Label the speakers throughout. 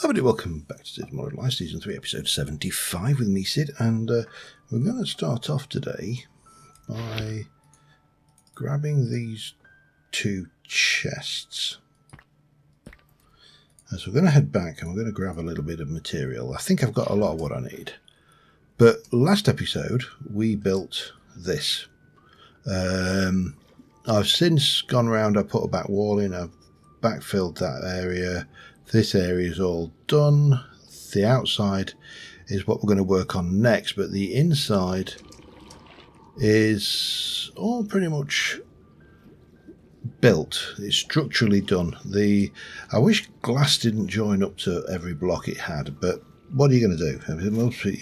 Speaker 1: Everybody, welcome back to Cids Modern Life, Season 3, Episode 75 with me, Cid, and we're going to start off today by grabbing these two chests. So we're going to head back and we're going to grab a little bit of material. I think I've got a lot of what I need. But last episode, we built this. I've since gone around, I put a back wall in, I've backfilled that area. This area is all done. The outside is what we're going to work on next, but the inside is all pretty much built. It's structurally done. I wish glass didn't join up to every block it had, but what are you going to do? I mean, mostly,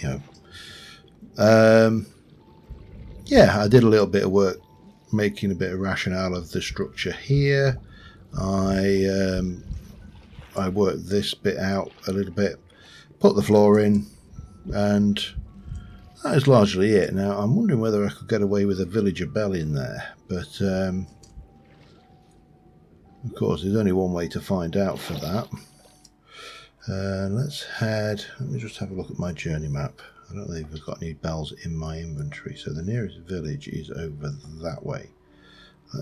Speaker 1: yeah, I did a little bit of work making a bit of rationale of the structure here. I worked this bit out a little bit, put the floor in, and that is largely it. Now, I'm wondering whether I could get away with a villager bell in there, but of course, there's only one way to find out for that. Let's head, let me just have a look at my journey map. I don't think I've got any bells in my inventory, so the nearest village is over that way. I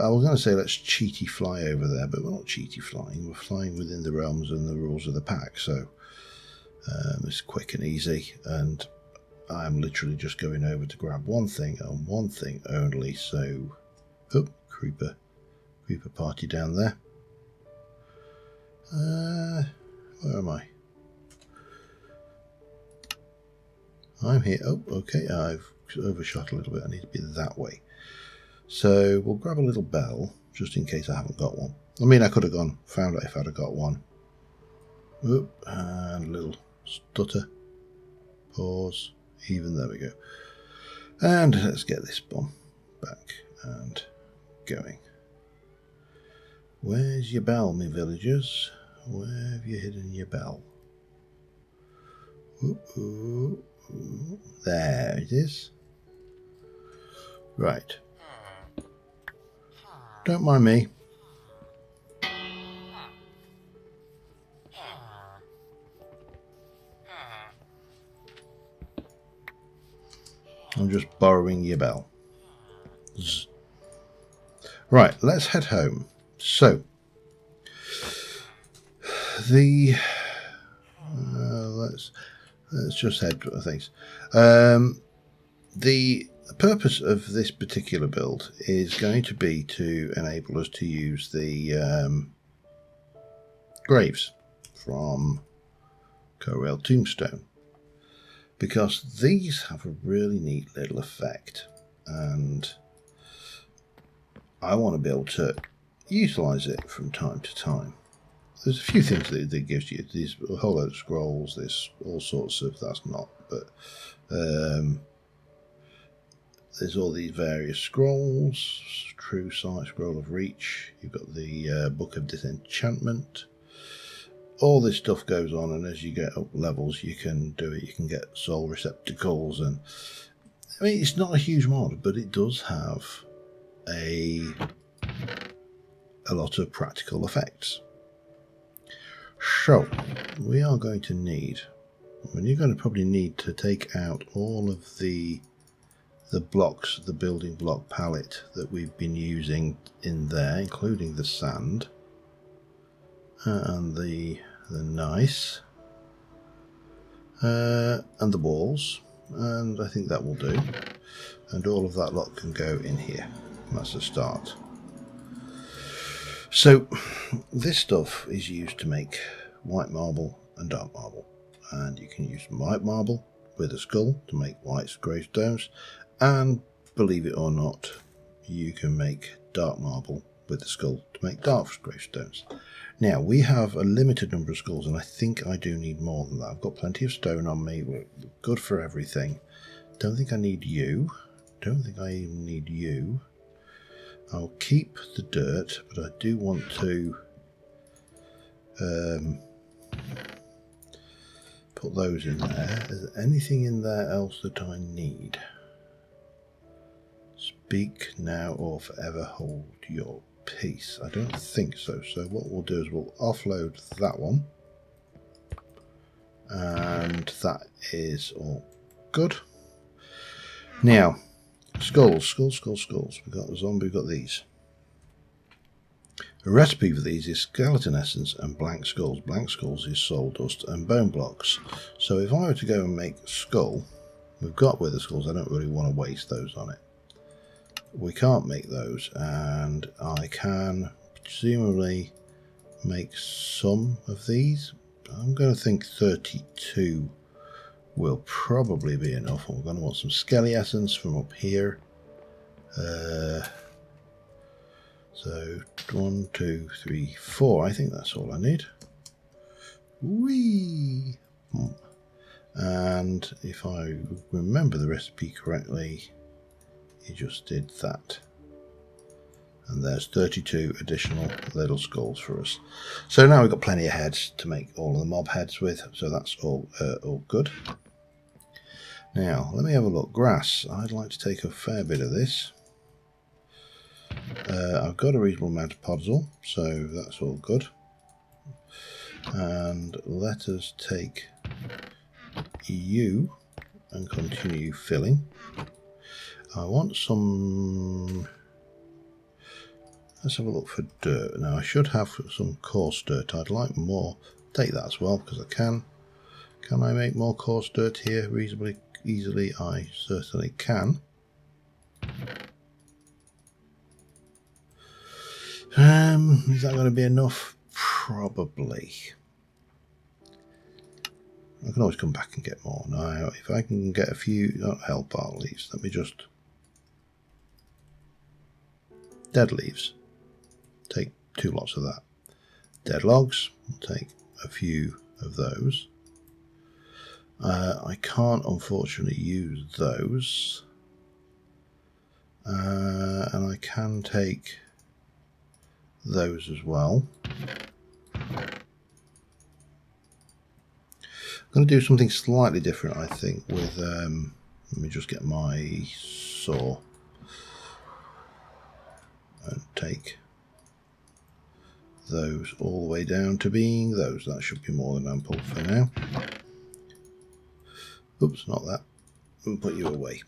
Speaker 1: was going to say let's cheaty fly over there, but we're not cheaty flying. We're flying within the realms and the rules of the pack, so it's quick and easy. And I'm literally just going over to grab one thing and one thing only. So, oh, creeper party down there. Where am I? I'm here. Oh, okay. I've overshot a little bit. I need to be that way. So we'll grab a little bell, just in case I haven't got one. I mean, I could have found out if I'd have got one. Oop, and a little stutter. Pause. Even, there we go. And let's get this bomb back and going. Where's your bell, me villagers? Where have you hidden your bell? Ooh, there it is. Right. Don't mind me. I'm just borrowing your bell. Zzz. Right, let's head home. So, let's just head to things. The purpose of this particular build is going to be to enable us to use the graves from Corel Tombstone, because these have a really neat little effect, and I want to be able to utilize it from time to time. There's a few things that it gives you. These a whole load of scrolls, there's all sorts of, that's not, but there's all these various scrolls, True Sight, Scroll of Reach, you've got the Book of Disenchantment. All this stuff goes on, and as you get up levels, you can do it. You can get soul receptacles, and I mean, it's not a huge mod, but it does have a lot of practical effects. So, we are going to need, you're going to probably need to take out all of the blocks, the building block palette that we've been using in there, including the sand and the gneiss and the walls, and I think that will do, and all of that lot can go in here. That's a start. So this stuff is used to make white marble and dark marble, and you can use white marble with a skull to make white gravestones, and believe it or not, you can make dark marble with the skull to make dark gravestones. Now, we have a limited number of skulls, and I think I do need more than that. I've got plenty of stone on me. We're good for everything. Don't think I need you. Don't think I even need you. I'll keep the dirt, but I do want to put those in there. Is there anything in there else that I need? Speak now or forever hold your piece? I don't think so. So what we'll do is we'll offload that one. And that is all good. Now, skulls. We've got the zombie, we've got these. The recipe for these is skeleton essence and blank skulls. Blank skulls is soul dust and bone blocks. So if I were to go and make a skull, we've got wither skulls, I don't really want to waste those on it. We can't make those, and I can presumably make some of these. I'm going to think 32 will probably be enough. We're going to want some skelly essence from up here. So 1, 2, 3, 4. I think that's all I need. Whee! And if I remember the recipe correctly, you just did that. And there's 32 additional little skulls for us. So now we've got plenty of heads to make all of the mob heads with. So that's all good. Now, let me have a look. Grass. I'd like to take a fair bit of this. I've got a reasonable amount of podzol, so that's all good. And let us take you and continue filling. I want some... Let's have a look for dirt. Now, I should have some coarse dirt. I'd like more. Take that as well, because I can. Can I make more coarse dirt here reasonably easily? I certainly can. Is that going to be enough? Probably. I can always come back and get more. Now, if I can get a few, not help our leaves, let me just... Dead leaves. Take 2 lots of that. Dead logs, we'll take a few of those. I can't unfortunately use those. And I can take those as well. I'm going to do something slightly different, I think, with, let me just get my saw and take those all the way down to being those. That should be more than ample for now. Oops, not that. We'll put you away.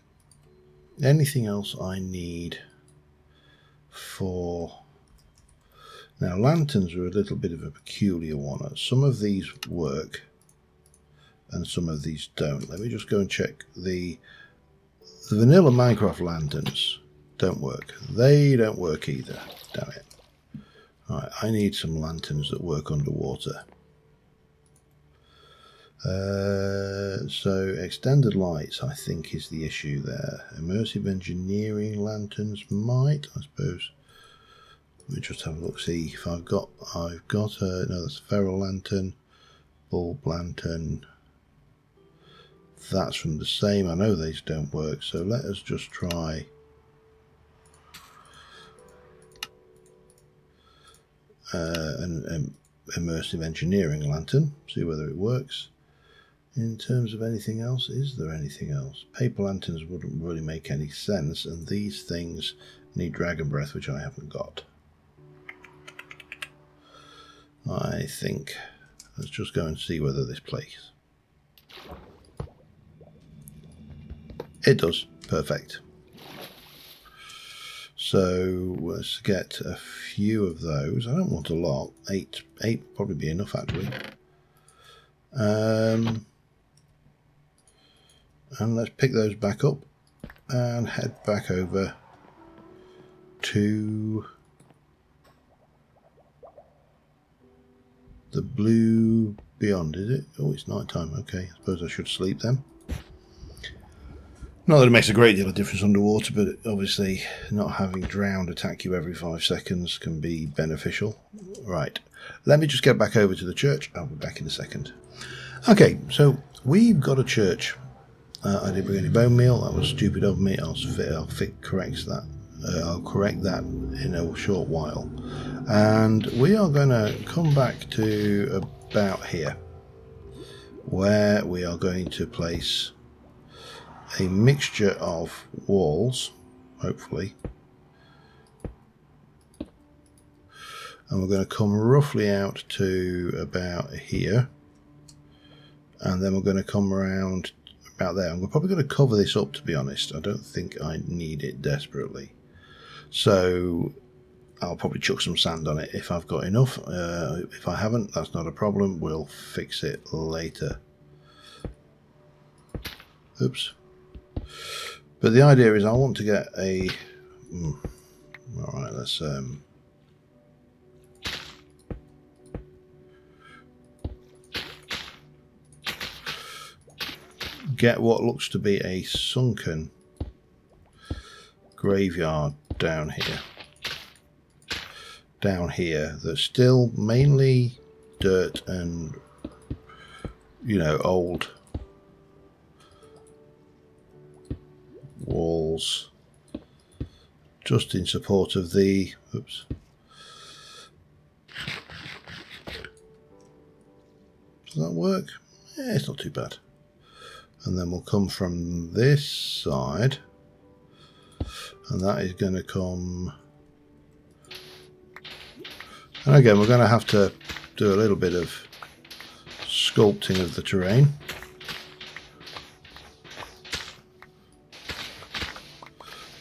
Speaker 1: Anything else I need for... Now, lanterns are a little bit of a peculiar one. Some of these work and some of these don't. Let me just go and check. The vanilla Minecraft lanterns don't work. They don't work either. Damn it. Alright, I need some lanterns that work underwater. So extended lights, I think, is the issue there. Immersive engineering lanterns might, I suppose. Let me just have a look, see if I've got no, that's a feral lantern, bulb lantern. That's from the same. I know these don't work, so let us just try an immersive engineering lantern, see whether it works. In terms of anything else, is there anything else? Paper lanterns wouldn't really make any sense, and these things need dragon breath, which I haven't got. I think let's just go and see whether this plays. It does. Perfect. So let's get a few of those. I don't want a lot. 8 would probably be enough, actually. And let's pick those back up and head back over to the blue beyond, is it? Oh, it's night time. Okay, I suppose I should sleep then. Not that it makes a great deal of difference underwater, but obviously not having drowned attack you every 5 seconds can be beneficial. Right, let me just get back over to the church. I'll be back in a second. Okay, so we've got a church. I didn't bring any bone meal. That was stupid of me. I'll correct that in a short while. And we are going to come back to about here, where we are going to place a mixture of walls, hopefully, and we're going to come roughly out to about here, and then we're going to come around about there. I'm probably going to cover this up, to be honest. I don't think I need it desperately, so I'll probably chuck some sand on it if I've got enough. If I haven't, that's not a problem. We'll fix it later. Oops. But the idea is I want to get a... Alright, let's... get what looks to be a sunken graveyard down here. Down here, that's still mainly dirt and, you know, old walls, just in support of the... Oops. Does that work? Yeah, it's not too bad. And then we'll come from this side, and that is going to come... And again, we're going to have to do a little bit of sculpting of the terrain.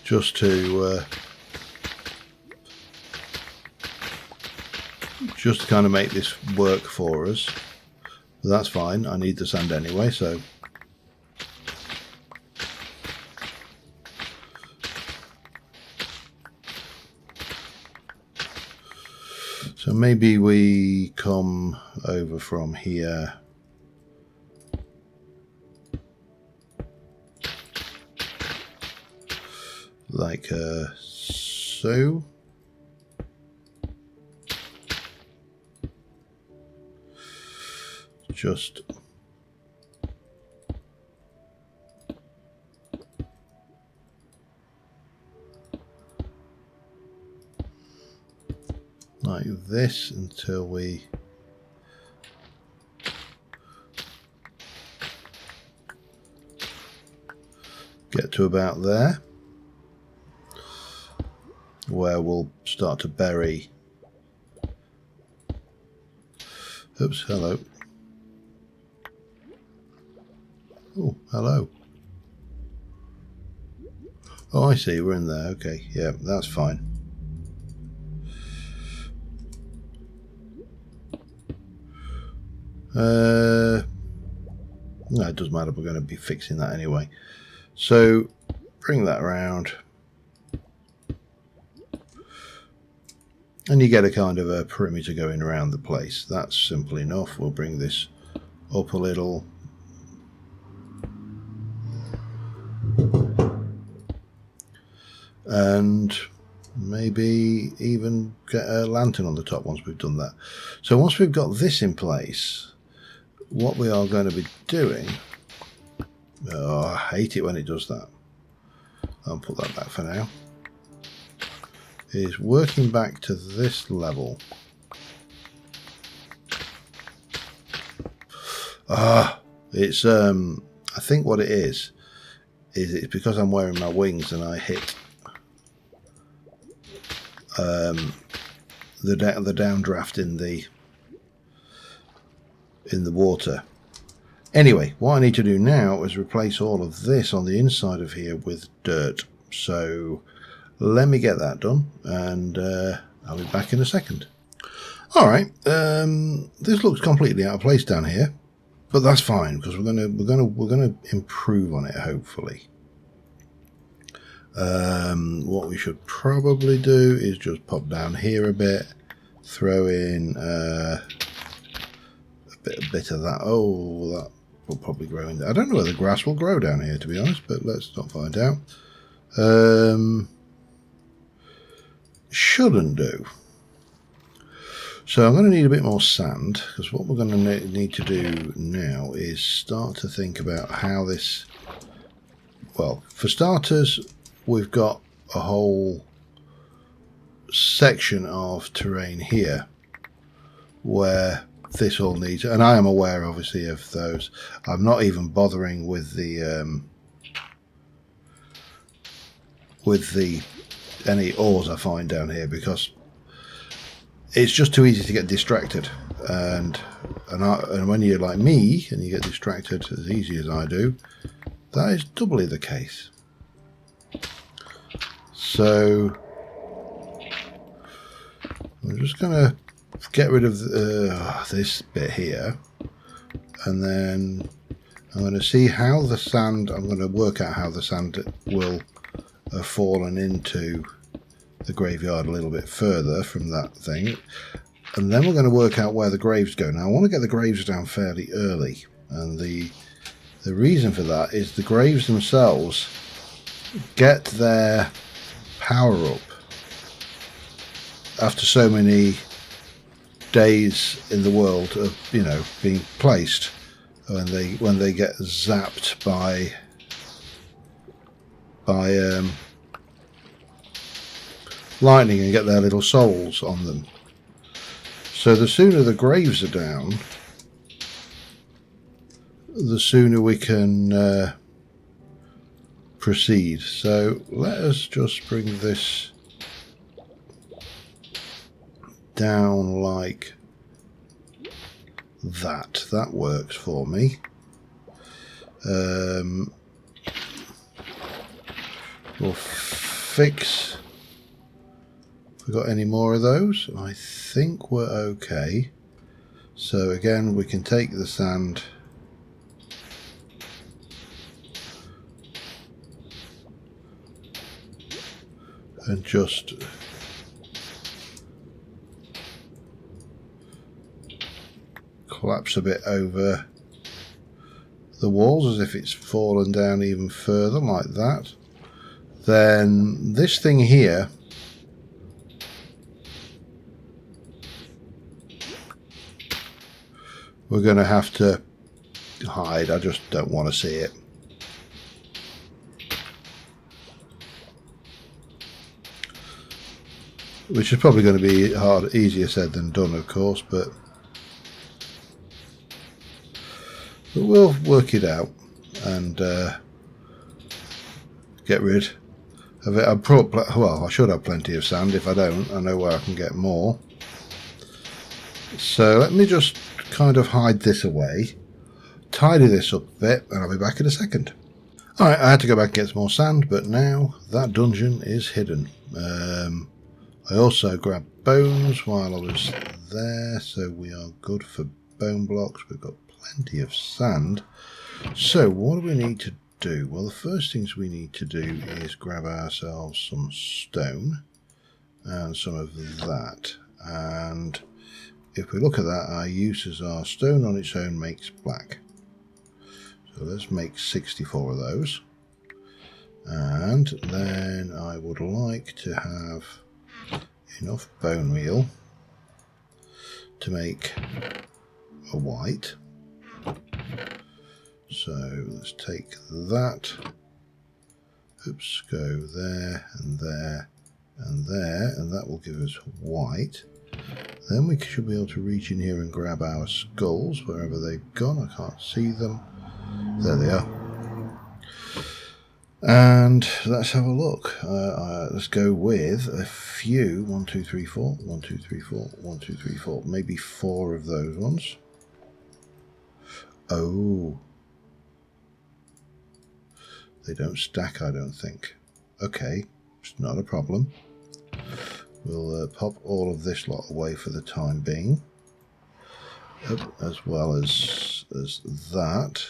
Speaker 1: Just to kind of make this work for us. But that's fine. I need the sand anyway, so... So maybe we come over from here. Like so. Just like this until we get to about there, where we'll start to bury. Oops, hello. Oh, hello. Oh, I see, we're in there. Okay, yeah, that's fine. No, it doesn't matter, we're going to be fixing that anyway. So, bring that around. And you get a kind of a perimeter going around the place. That's simple enough. We'll bring this up a little. And maybe even get a lantern on the top once we've done that. So once we've got this in place, what we are going to be doing... Oh, I hate it when it does that. I'll put that back for now. Is working back to this level. It's I think what it is it's because I'm wearing my wings and I hit the downdraft in the water. Anyway, what I need to do now is replace all of this on the inside of here with dirt. So let me get that done, and I'll be back in a second. All right, this looks completely out of place down here, but that's fine because we're gonna improve on it hopefully. What we should probably do is just pop down here a bit, throw in a bit of that. Oh, that will probably grow in there. I don't know whether grass will grow down here, to be honest, but let's not find out. Shouldn't do. So I'm going to need a bit more sand, because what we're going to need to do now is start to think about how this... Well, for starters, we've got a whole section of terrain here where this all needs... And I am aware, obviously, of those. I'm not even bothering with the any ores I find down here, because it's just too easy to get distracted, and when you're like me and you get distracted as easy as I do, that is doubly the case. So I'm just going to get rid of this bit here, and then I'm going to see how the sand, I'm going to work out how the sand will have fallen into the graveyard a little bit further from that thing, and then we're going to work out where the graves go. Now I want to get the graves down fairly early, and the reason for that is the graves themselves get their power up after so many days in the world of, you know, being placed, when they get zapped by lightning and get their little souls on them. So the sooner the graves are down, the sooner we can proceed. So let us just bring this down like that. That works for me. We'll fix. Have we got any more of those? I think we're okay. So again, we can take the sand and just collapse a bit over the walls as if it's fallen down even further, like that. Then this thing here, we're going to have to hide. I just don't want to see it. Which is probably going to be easier said than done, of course, but we'll work it out and get rid of it. Well, I should have plenty of sand. If I don't, I know where I can get more. So let me just kind of hide this away, tidy this up a bit, and I'll be back in a second. Alright, I had to go back and get some more sand, but now that dungeon is hidden. I also grabbed bones while I was there, so we are good for bone blocks. We've got plenty of sand. So what do we need to do? Well, the first things we need to do is grab ourselves some stone and some of that. And if we look at that, our uses are stone on its own makes black. So let's make 64 of those. And then I would like to have enough bone meal to make a white. So let's take that. Oops, go there and there and there, and that will give us white. Then we should be able to reach in here and grab our skulls wherever they've gone. I can't see them. There they are. And let's have a look. Let's go with a few. 1, 2, 3, 4. 1, 2, 3, 4. 1, 2, 3, 4. Maybe 4 of those ones. Oh. They don't stack, I don't think. Okay, it's not a problem. We'll pop all of this lot away for the time being. As well as that.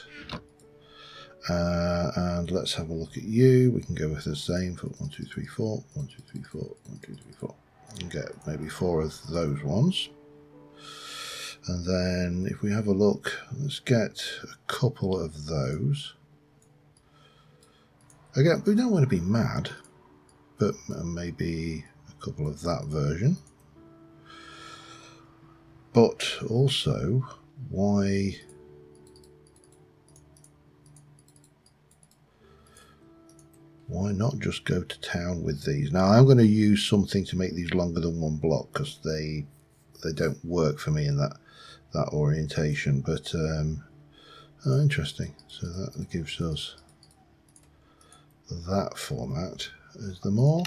Speaker 1: And let's have a look at you. We can go with the same for 1, 2, 3, 4. 1, 2, 3, 4. 1, 2, 3, 4. And get maybe 4 of those ones. And then if we have a look, let's get a couple of those. Again, we don't want to be mad, but maybe a couple of that version. But also, why not just go to town with these? Now I'm going to use something to make these longer than 1 block because they don't work for me in that orientation. But oh, interesting. So that gives us that format. Is there more?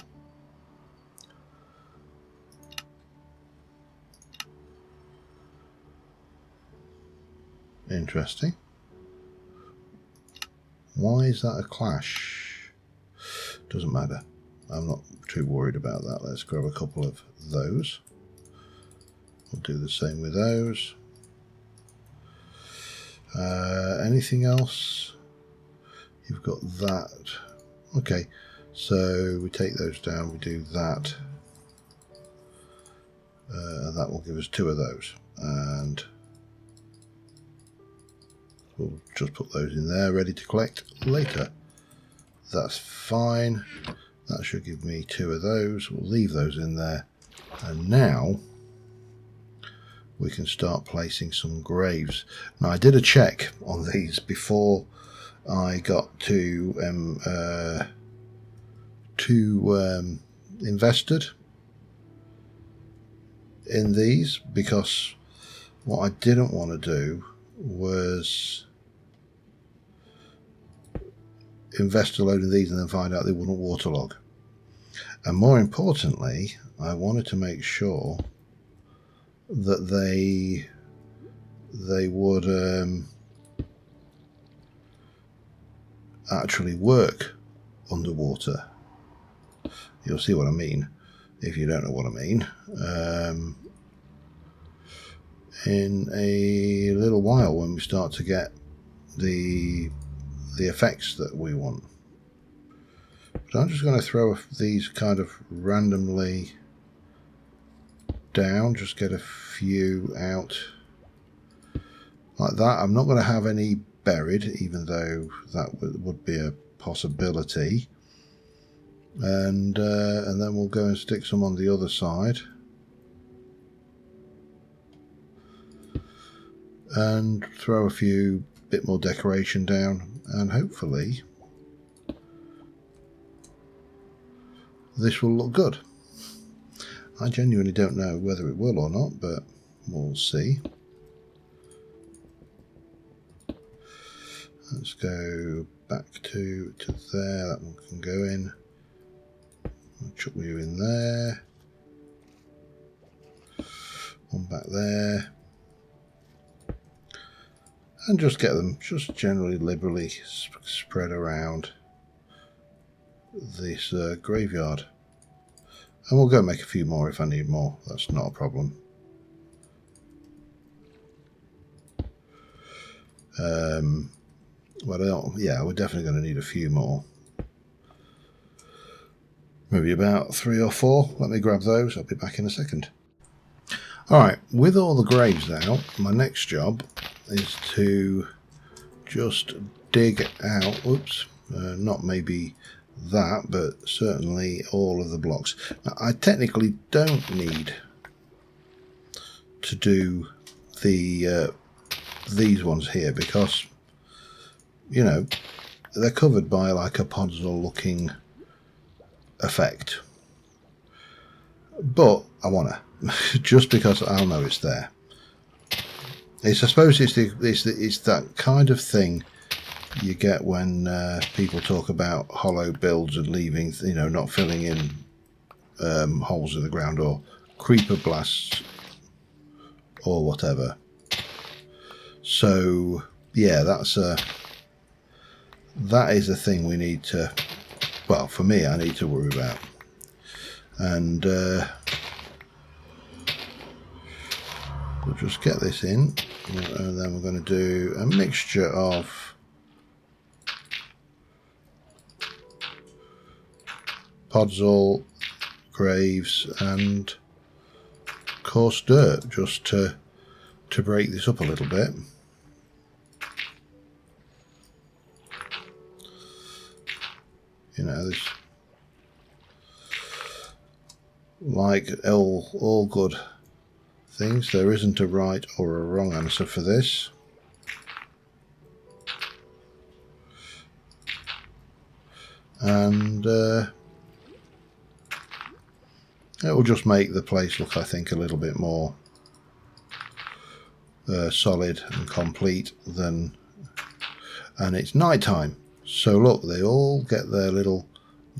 Speaker 1: Interesting. Why is that a clash? Doesn't matter. I'm not too worried about that. Let's grab a couple of those. We'll do the same with those. Anything else? You've got that. Okay, so we take those down, we do that. That will give us 2 of those. And we'll just put those in there, ready to collect later. That's fine. That should give me 2 of those. We'll leave those in there. And now we can start placing some graves. Now I did a check on these before I got to invested in these, because what I didn't want to do was invest a load in these and then find out they wouldn't waterlog. And more importantly, I wanted to make sure that they would actually work underwater. You'll see what I mean if you don't know what I mean in a little while when we start to get the effects that we want. But I'm just going to throw these kind of randomly down, just get a few out like that. I'm not going to have any buried, even though that would be a possibility. And then we'll go and stick some on the other side. And throw a few bit more decoration down, and hopefully this will look good. I genuinely don't know whether it will or not, but we'll see. Let's go back to there. That one can go in. I'll chuck you in there. One back there. And just get them just generally liberally spread around this graveyard. And we'll go make a few more if I need more. That's not a problem. Well, yeah, we're definitely going to need a few more. Maybe about 3 or 4. Let me grab those. I'll be back in a second. Alright, with all the graves out, my next job is to just dig out, oops, not maybe that, but certainly all of the blocks. Now, I technically don't need to do the these ones here, because, you know, they're covered by like a puzzle looking effect. But I want to, just because I'll know it's there. I suppose it's that kind of thing you get when people talk about hollow builds and leaving, you know, not filling in holes in the ground, or creeper blasts or whatever. So yeah, that is a thing we need to, well, for me, I need to worry about. And we'll just get this in, and then we're going to do a mixture of podzol, graves, and coarse dirt, just to break this up a little bit. You know, this, like all good things, there isn't a right or a wrong answer for this. And it will just make the place look, I think, a little bit more solid and complete than. And it's night time, so look, they all get their little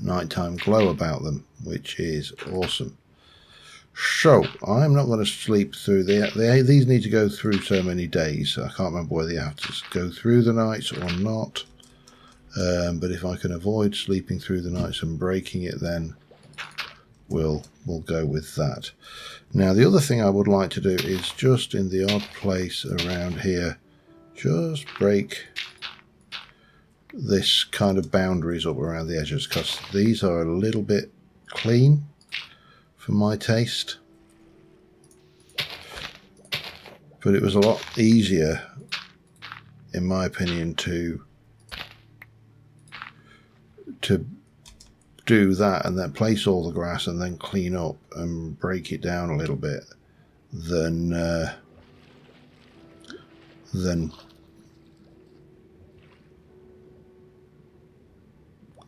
Speaker 1: nighttime glow about them, which is awesome. So I'm not going to sleep through these need to go through so many days. I can't remember whether you have to go through the nights or not. But if I can avoid sleeping through the nights and breaking it, then we'll go with that. Now the other thing I would like to do is just in the odd place around here, just break this kind of boundaries up around the edges, because these are a little bit clean for my taste. But it was a lot easier, in my opinion, to do that and then place all the grass and then clean up and break it down a little bit than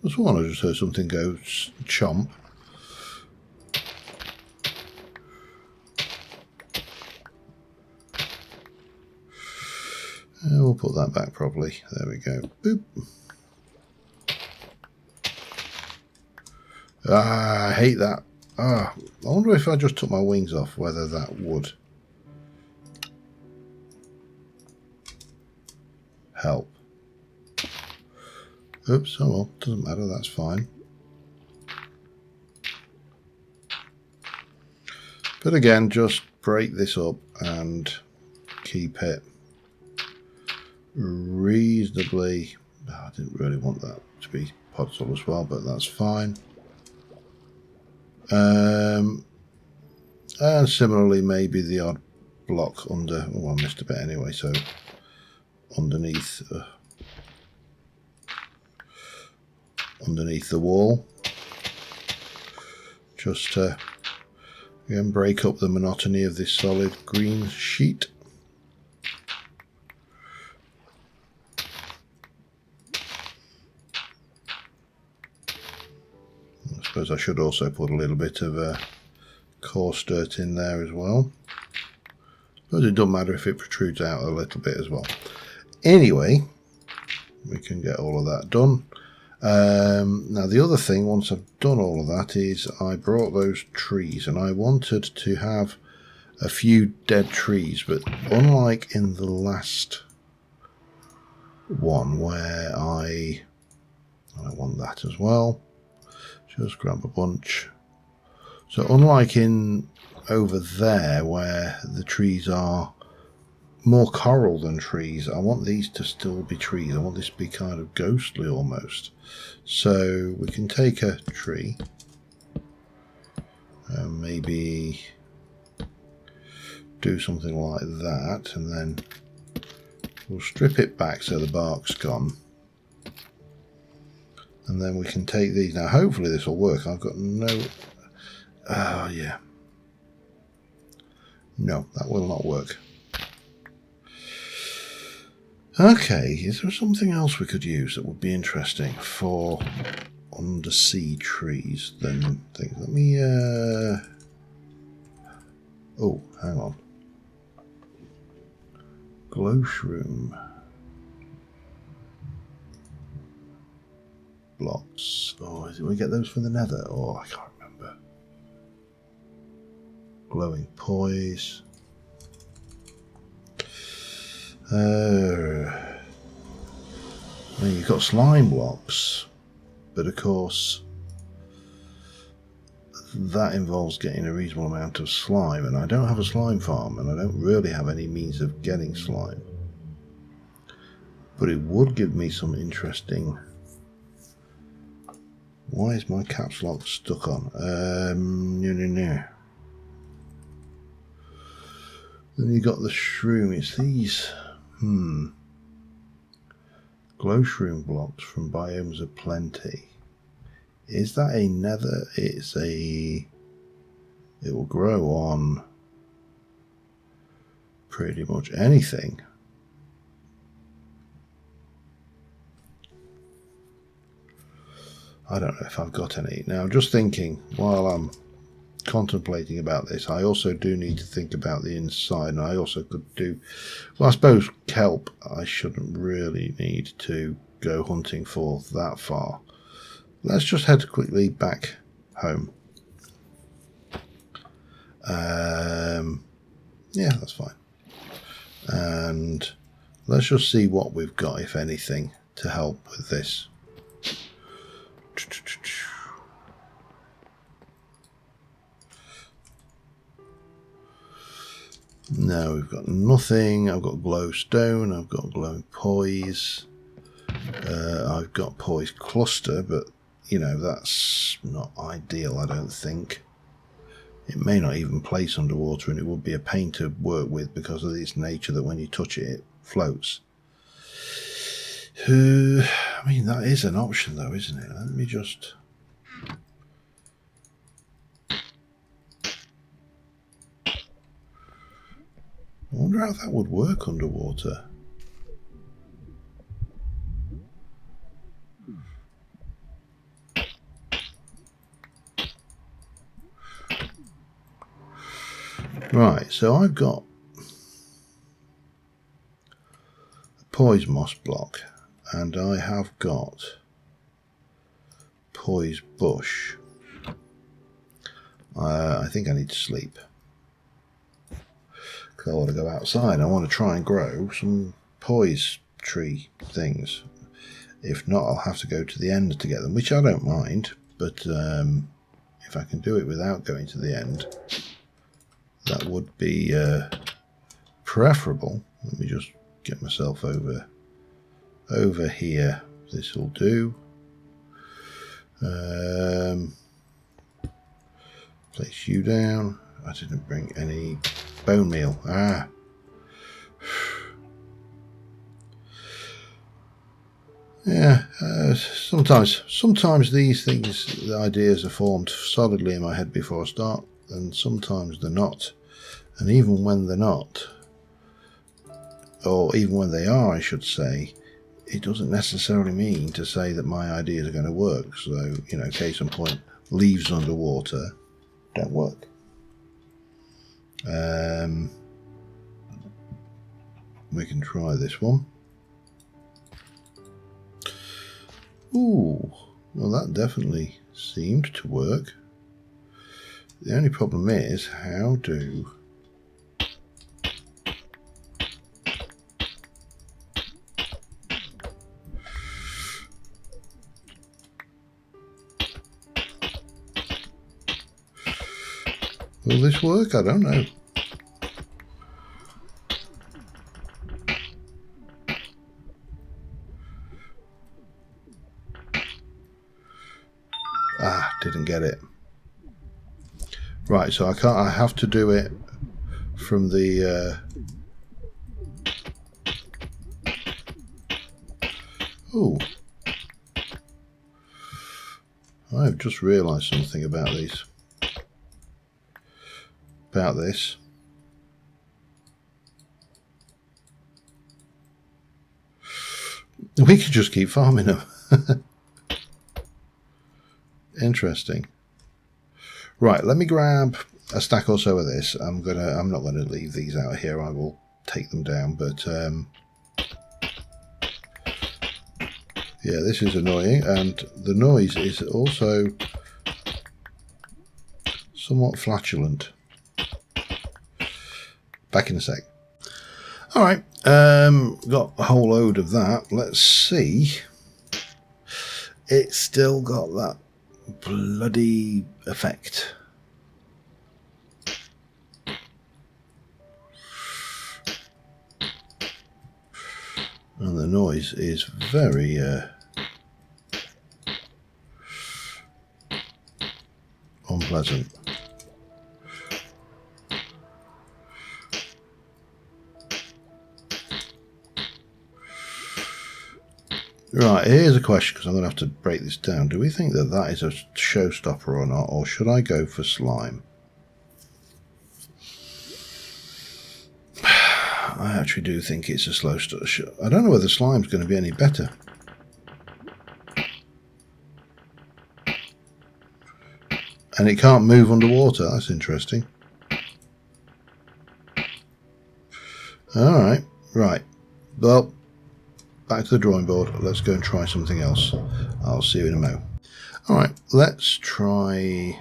Speaker 1: there's one. I just heard something go chomp. We'll put that back properly. There we go. Boop. Ah, I hate that. I wonder if I just took my wings off, whether that would help. Oops, oh well, doesn't matter, that's fine. But again, just break this up and keep it reasonably... I didn't really want that to be podzol as well, but that's fine. And similarly, maybe the odd block under... Oh, I missed a bit anyway, so underneath the wall, just to again break up the monotony of this solid green sheet. I suppose I should also put a little bit of coarse dirt in there as well, but it doesn't matter if it protrudes out a little bit as well. Anyway, we can get all of that done. Now the other thing, once I've done all of that, is I brought those trees, and I wanted to have a few dead trees, but unlike in the last one where I want that as well, just grab a bunch. So unlike in over there where the trees are more coral than trees, I want these to still be trees. I want this to be kind of ghostly almost. So we can take a tree and maybe do something like that, and then we'll strip it back so the bark's gone. And then we can take these. Now hopefully this will work. I've got no... Oh yeah. No, that will not work. Okay, is there something else we could use that would be interesting for undersea trees than things? Let me oh, hang on. Glow shroom blocks. Oh, did we get those from the nether? Oh, I can't remember. Glowing poise. Well, you've got slime blocks, but of course that involves getting a reasonable amount of slime, and I don't have a slime farm, and I don't really have any means of getting slime. But it would give me some interesting... Why is my caps lock stuck on? No. Then you got the shroom. It's these glow shroom blocks from Biomes of Plenty. Is that a nether? It's a... It will grow on pretty much anything. I don't know if I've got any. Now, just thinking, while I'm contemplating about this, I also do need to think about the inside, and I also could do... Well, I suppose kelp I shouldn't really need to go hunting for that far. Let's just head quickly back home. Yeah, that's fine. And let's just see what we've got, if anything, to help with this. No, we've got nothing. I've got glowstone, I've got glowing poise, I've got poise cluster, but you know, that's not ideal, I don't think. It may not even place underwater, and it would be a pain to work with because of its nature that when you touch it, it floats. I mean, that is an option though, isn't it? Let me just... I wonder how that would work underwater. Right, so I've got a poise moss block, and I have got poise bush. I think I need to sleep. Because I want to go outside. I want to try and grow some poise tree things. If not, I'll have to go to the end to get them, which I don't mind. But if I can do it without going to the end, that would be preferable. Let me just get myself over here. This will do. Place you down. I didn't bring any bone meal. Yeah, sometimes these things, the ideas are formed solidly in my head before I start, and sometimes they're not. And even when they're not, or even when they are, I should say, it doesn't necessarily mean to say that my ideas are going to work. So, you know, case in point, leaves underwater don't work. We can try this one. Ooh, well, that definitely seemed to work. The only problem is, how do... Will this work? I don't know. Didn't get it. Right, so I can't. I have to do it from the... Oh, I've just realised something about these. About this. We could just keep farming them. Interesting. Right, let me grab a stack or so of this. I'm not gonna leave these out here. I will take them down, but yeah, this is annoying, and the noise is also somewhat flatulent. Back in a sec. All right, got a whole load of that. Let's see. It's still got that bloody effect. And the noise is very unpleasant. Right, here's a question, because I'm going to have to break this down. Do we think that that is a showstopper or not, or should I go for slime? I actually do think it's a slow start. I don't know whether slime's going to be any better. And it can't move underwater. That's interesting. Alright, right. Well, back to the drawing board. Let's go and try something else. I'll see you in a mo. Alright, let's try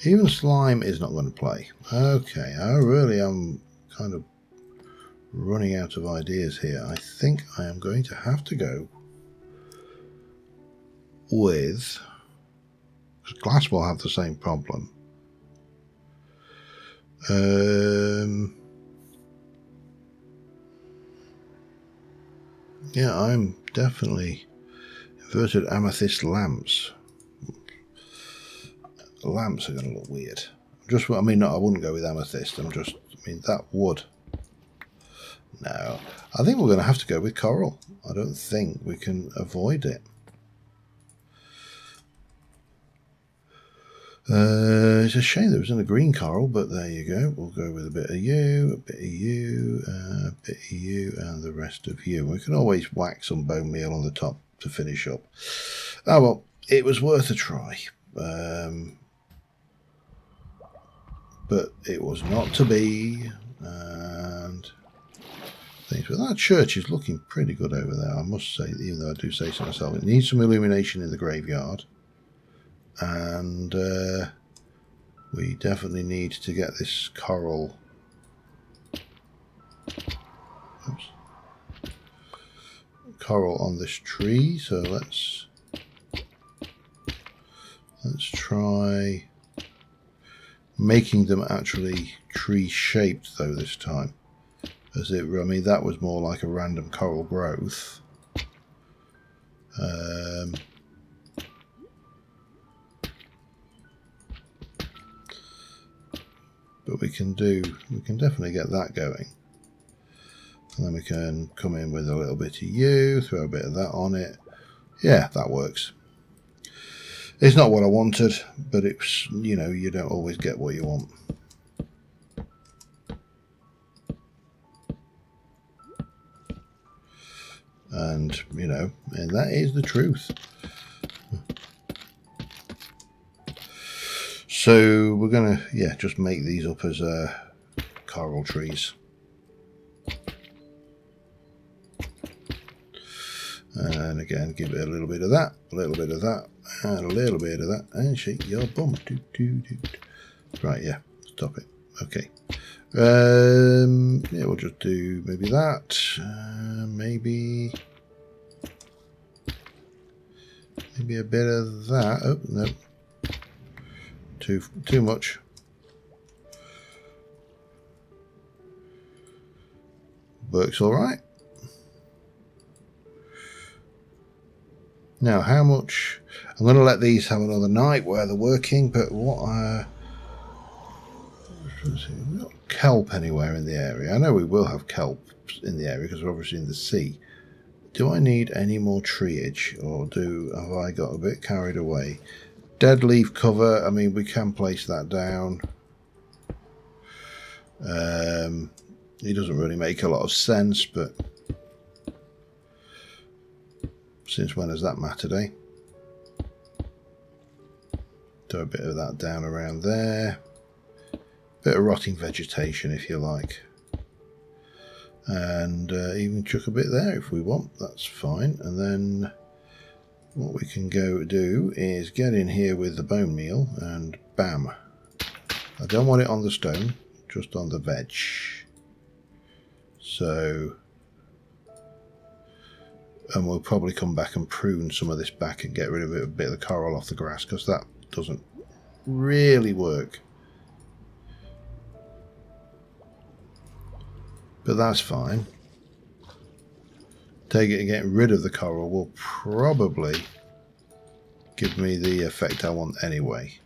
Speaker 1: Even slime is not going to play. Okay, I really am kind of running out of ideas here. I think I am going to have to go with... glass will have the same problem. Yeah, I'm definitely inverted amethyst lamps. Lamps are going to look weird. Just, I mean, no, I wouldn't go with amethyst. I mean, that would. No, I think we're going to have to go with coral. I don't think we can avoid it. It's a shame there wasn't a green coral, but there you go. We'll go with a bit of you, a bit of you, a bit of you, and the rest of you. We can always whack some bone meal on the top to finish up. Oh well, it was worth a try. But it was not to be, and things. But that church is looking pretty good over there, I must say, even though I do say so myself. It needs some illumination in the graveyard, and we definitely need to get this coral. Oops. Coral on this tree, so let's try making them actually tree shaped though this time, as it, I mean, that was more like a random coral growth. But we can definitely get that going, and then we can come in with a little bit of you, throw a bit of that on it. Yeah, that works. It's not what I wanted, but it's, you know, you don't always get what you want. And, you know, and that is the truth. So we're going to, yeah, just make these up as coral trees. And again, give it a little bit of that, a little bit of that, and a little bit of that, and shake your bum. Right, yeah, stop it. Okay. Yeah, we'll just do maybe that. Maybe a bit of that. Oh no, too much. Works all right. Now, how much? I'm going to let these have another night where they're working, but what? We've got kelp anywhere in the area. I know we will have kelp in the area because we're obviously in the sea. Do I need any more treeage, or have I got a bit carried away? Dead leaf cover, I mean, we can place that down. It doesn't really make a lot of sense, but since when has that mattered, eh? Do a bit of that down around there. Bit of rotting vegetation, if you like. And even chuck a bit there if we want, that's fine. And then what we can go do is get in here with the bone meal and bam. I don't want it on the stone, just on the veg. So, and we'll probably come back and prune some of this back and get rid of a bit of the coral off the grass, because that doesn't really work. But that's fine. Take it and get rid of the coral will probably give me the effect I want anyway.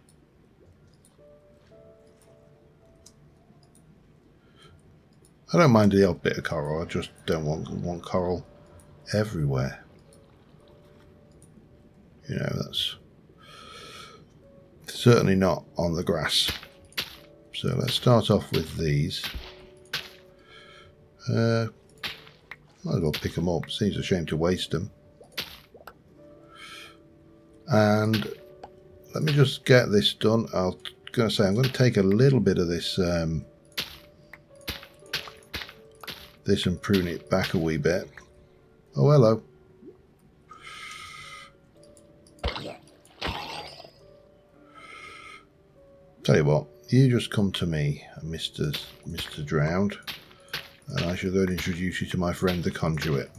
Speaker 1: I don't mind the odd bit of coral, I just don't want coral everywhere. You know, that's certainly not on the grass. So let's start off with these. Might as well pick them up, seems a shame to waste them. And let me just get this done. I'm going to take a little bit of this this and prune it back a wee bit. Oh, hello. Tell you what, you just come to me, Mr. Drowned, and I shall go and introduce you to my friend the Conduit.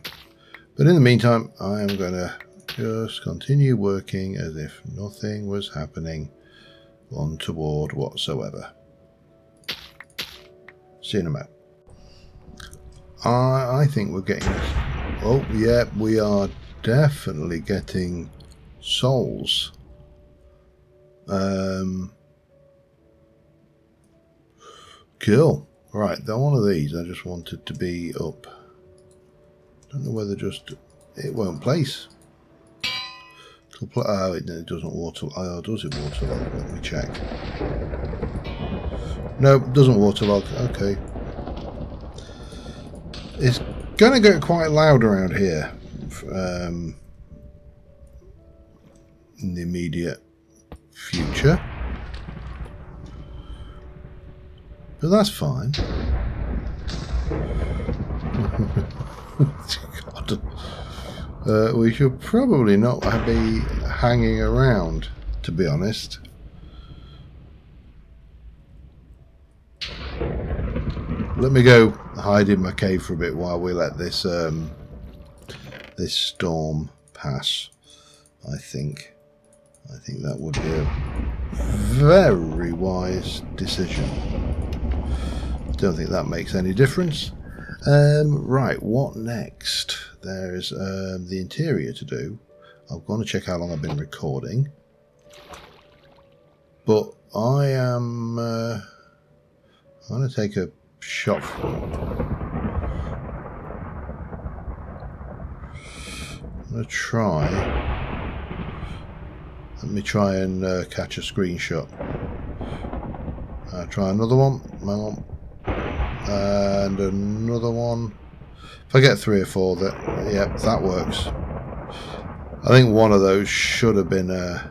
Speaker 1: But in the meantime, I am going to just continue working as if nothing was happening untoward whatsoever. See you in a moment. I think we're getting... Oh, yeah, we are definitely getting souls. Cool. Right, then one of these I just wanted to be up. Don't know whether just... It won't place. Oh, it doesn't waterlog. Oh, does it waterlog? Let me check. No, it doesn't waterlog. Okay. It's going to get quite loud around here in the immediate future. But that's fine. God. We should probably not be hanging around, to be honest. Let me go hide in my cave for a bit while we let this this storm pass. I think that would be a very wise decision. Don't think that makes any difference. Right, what next? There's the interior to do. I'm going to check how long I've been recording. But I am I'm going to take a shot from it. I'm going to try. Let me try and catch a screenshot. I'll try another one. Hang on. And another one. If I get 3 or 4, that works. I think one of those should have been there.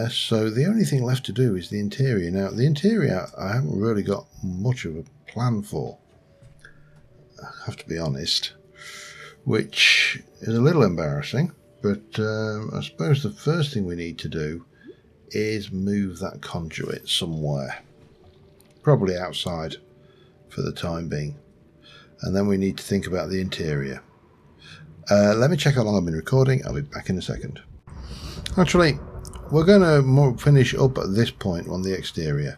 Speaker 1: So the only thing left to do is the interior. Now the interior I haven't really got much of a plan for. I have to be honest, which is a little embarrassing. But I suppose the first thing we need to do is move that conduit somewhere, probably outside for the time being, and then we need to think about the interior. Let me check how long I've been recording. I'll be back in a second. Actually, we're going to finish up at this point on the exterior,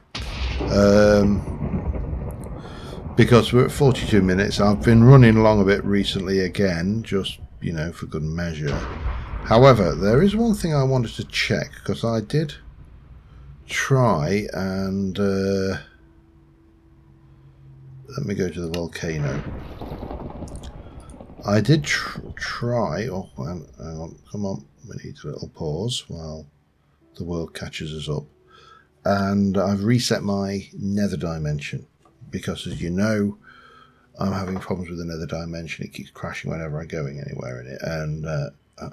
Speaker 1: because we're at 42 minutes. I've been running along a bit recently again, just for good measure. However, there is one thing I wanted to check, because I did try and let me go to the volcano. I did try. Oh, hang on, come on. We need a little pause while the world catches us up. And I've reset my nether dimension because, as you know, I'm having problems with the nether dimension. It keeps crashing whenever I'm going anywhere in it, and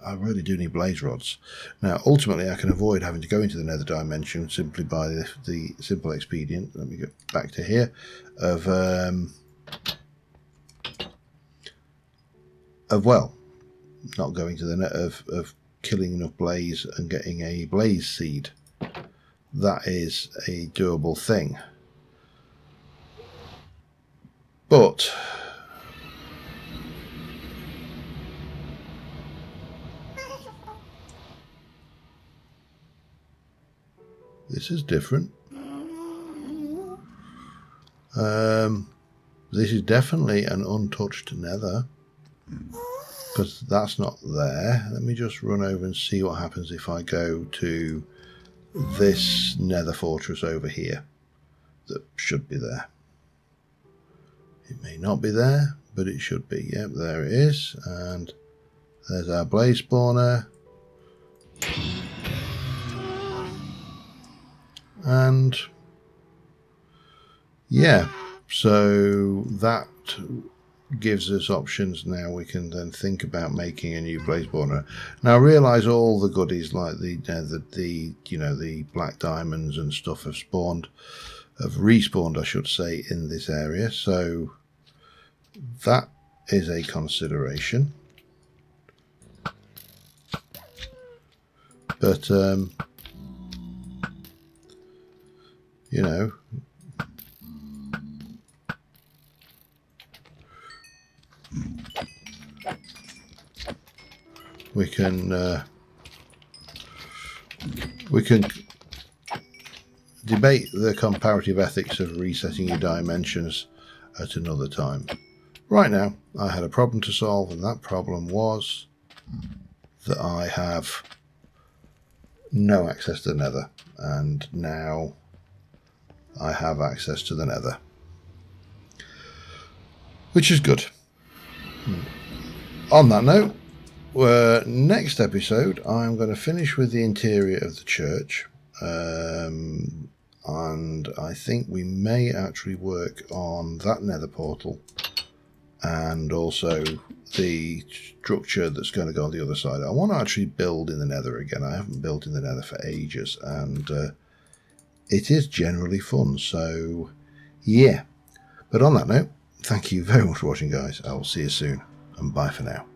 Speaker 1: I really do need blaze rods. Now, ultimately, I can avoid having to go into the nether dimension simply by the simple expedient. Let me go back to here of well, not going to the net of killing enough blaze and getting a blaze seed. That is a doable thing. But this is different. This is definitely an untouched nether, because that's not there. Let me just run over and see what happens if I go to this nether fortress over here. That should be there. It may not be there, but it should be. Yep, there it is. And there's our blaze spawner. And yeah, so that gives us options. Now we can then think about making a new blaze spawner. Now realize all the goodies like the black diamonds and stuff have respawned, I should say, in this area. So that is a consideration. but you know, we can debate the comparative ethics of resetting your dimensions at another time. Right now, I had a problem to solve, and that problem was that I have no access to the nether, and now I have access to the nether, which is good. On that note, next episode I'm going to finish with the interior of the church, and I think we may actually work on that nether portal and also the structure that's going to go on the other side. I want to actually build in the nether again. I haven't built in the nether for ages, and it is generally fun, so yeah. But on that note, thank you very much for watching, guys. I will see you soon, and bye for now.